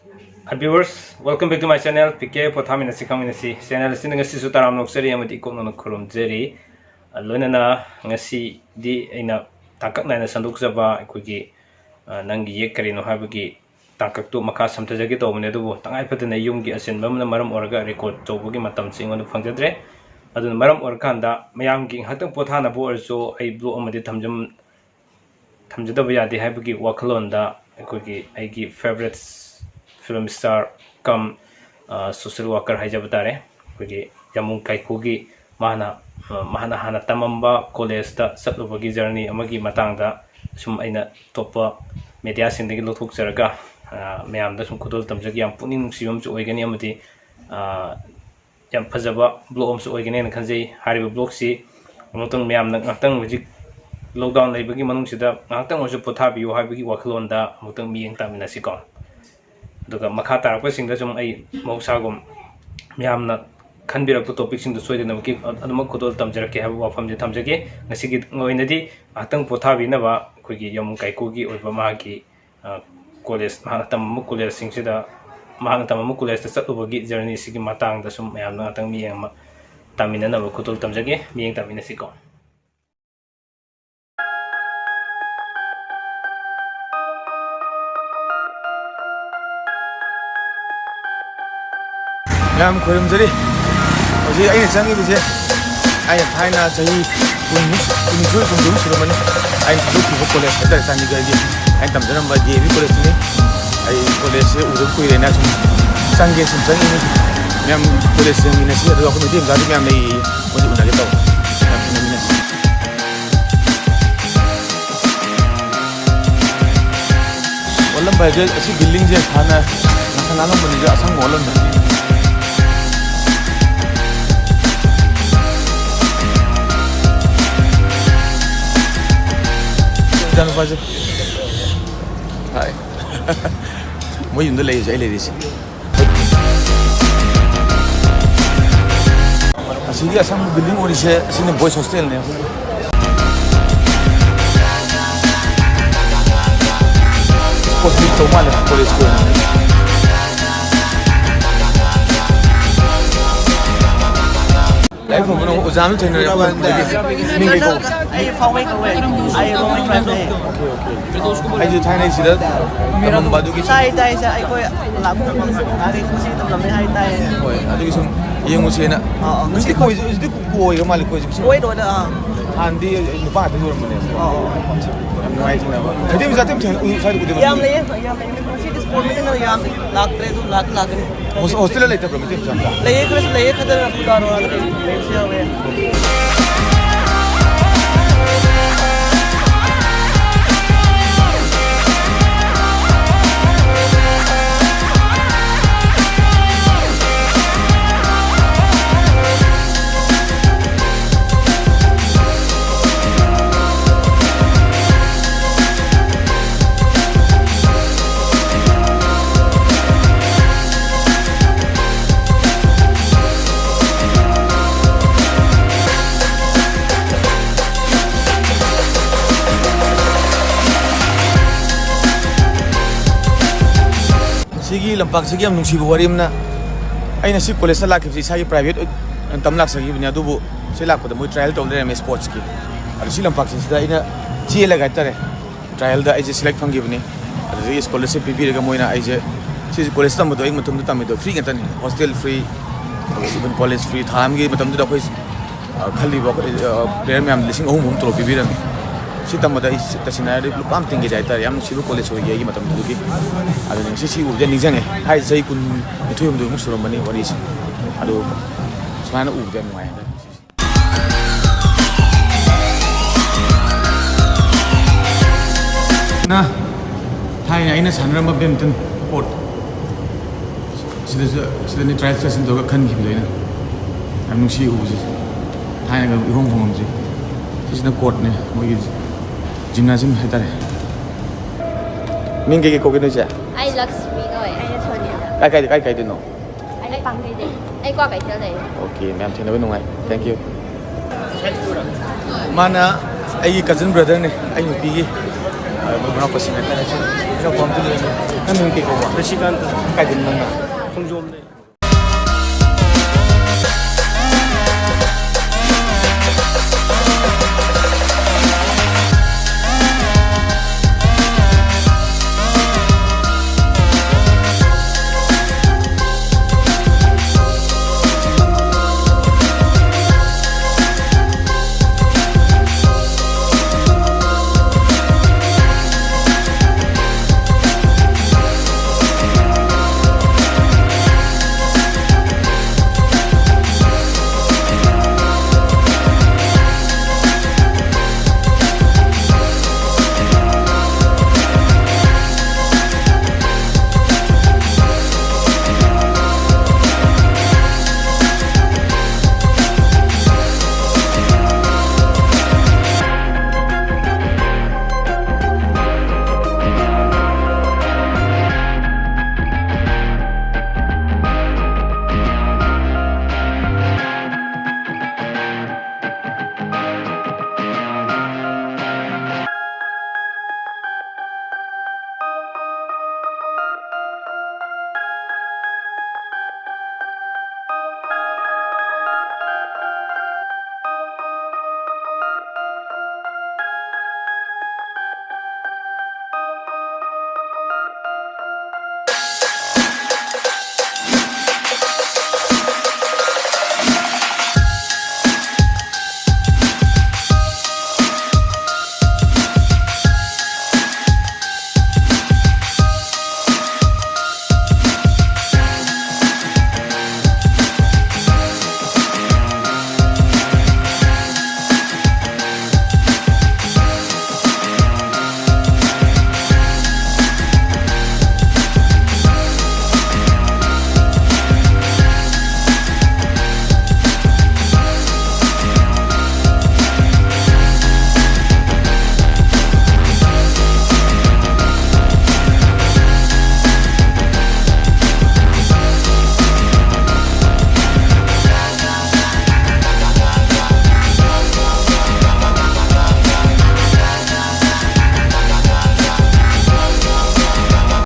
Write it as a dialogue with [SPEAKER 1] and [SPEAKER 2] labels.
[SPEAKER 1] Hi viewers, welcome back to my channel. PK Pothamina Sikaminasi channel sin ngasi su taram noksari amati ikon no khurum jeri loinana ngasi di aina takak naina sanduk jaba aikogi nangi yek kari no habagi takak tu makha samtajagi tawne dubu tangai patana yumgi asin bamna maram orga record tawbugi matam singon phangjadre adun maram orkanda mayamgi hatang pothana bo arso ai blue amadi thamjadaba yadi habagi wakhalonda aikogi aigi favorites film star come social worker hajabtare kugi Yambung Kaikugi Mahakna hana Tamlamba college da satlubagi journey amagi matangda sum aina topa media sindagi lothok jaraga mayam da sum khudol tamjagi yam puning sibam chu oigani amati yam phajaba blog amsu oigani na khanjei hariba blog si amutang mayam na ngtang hujik lockdown leibagi manung sida ngtang osu pothabiyo habagi wakhlonda amutang miyeng tamina sikon duga makha tarapka singda sum ai mausagum myamna khanbirak to topic sing do soidena ki aduma khotol tamjarake hab wafam je thamjage ngasigi ngoinadi atang pothabi na ba khogi Yambung Kaikugi oiba mahaki college Mahakna college sing sida Mahakna college ta satubagi journey sigi matang da sum myamna atang mi ama tamina na ba khotol tamjage miyeng tamina siko
[SPEAKER 2] Yam koyum jari. Oji aina changi bise. Aina thaina chahi kun suramani. Aina duki ko college da changi gaji. Aina tamjaram ba je college ni. Ai college se urum koi rena sum. Changi ni. Yam college ni nasi da ko meeting gadi yam nei oji unage taw. Yam ni nasi. Wallam ba je asi building je thana nasanala mani ja asang wallam da. Hi. Mo yun dala ay ladies. Asili asam building ori se sini boys hostel ne. Kos dito mal college ko. Life mo no uzam trainer ako. Ningi ko.
[SPEAKER 3] Ay faoi ko we. Ay roaming drive na.
[SPEAKER 2] Ay jo Thai nei sida. Tamlamba du ki.
[SPEAKER 3] Sai dai sa ay ko lamu ari ko si Tamlamba hai dai.
[SPEAKER 2] Oi, adu ki sum yengu se na.
[SPEAKER 3] Oo.
[SPEAKER 2] Gusti ko isdi ko yo mal ko isdi.
[SPEAKER 3] Oi do da.
[SPEAKER 2] Andi nupa da dur mane. Oo. Am no ai sina ba. Adim zatem sai ko de.
[SPEAKER 3] Yam le si dis sport में ना yam lakh tre do lakh lakh
[SPEAKER 2] Hostel la ita promete samta.
[SPEAKER 3] ले खतर खुदारो ले से होवे
[SPEAKER 2] Sigi lampak sigi am nungsiba warim na ai na si college la ki sai private tamlak sagi bnya dubu si lak pada moi trial tol re sports ki adu si lampak si da ina chi la ga tare trial da ai je select fangi bni adu si scholarship pi pi ga moi na ai je si college tam do ai matum da tam do free ga tani hostel free even college free tham gi matam da khoi khali ba player me am lising hum tro pi pi ran si tam da is tasina re lupam tingi jai tare am si college ho gi matam du ki adu ni si u de ning jang e hai sai kun thuyum du musuram mani wari si adu smana u de mai na hai ai na sanram ba badminton court sida ni trial session do ga khan gi le na am si u ji hai na ga hong hong ji sida court ne mo gi gymnasium hai tare Mingi ko kino siya?
[SPEAKER 4] Ay Lakshmi ko eh. Ay Sonia.
[SPEAKER 2] Kay din no?
[SPEAKER 4] Ay Pangkay din. Ay qua kay din.
[SPEAKER 2] Okay, ma'am, thina ba nungay. Thank you. Mana ay cousin brother ne ay nupi gi ꯃꯅꯥꯎꯄꯥꯁꯤꯡ ꯍꯥꯏꯇꯥꯔꯦ ꯏꯅꯥꯎꯄꯥ ꯑꯃꯁꯨ ꯂꯩ ꯅꯪ ꯃꯤꯡ ꯀꯩ ꯀꯧꯕ
[SPEAKER 1] ꯔꯤꯁꯤꯀꯥꯟꯇ
[SPEAKER 2] ꯀꯥꯏꯗꯩꯅꯣ ꯅꯪꯅ
[SPEAKER 1] ꯈꯣꯡꯖꯣꯝꯗꯩ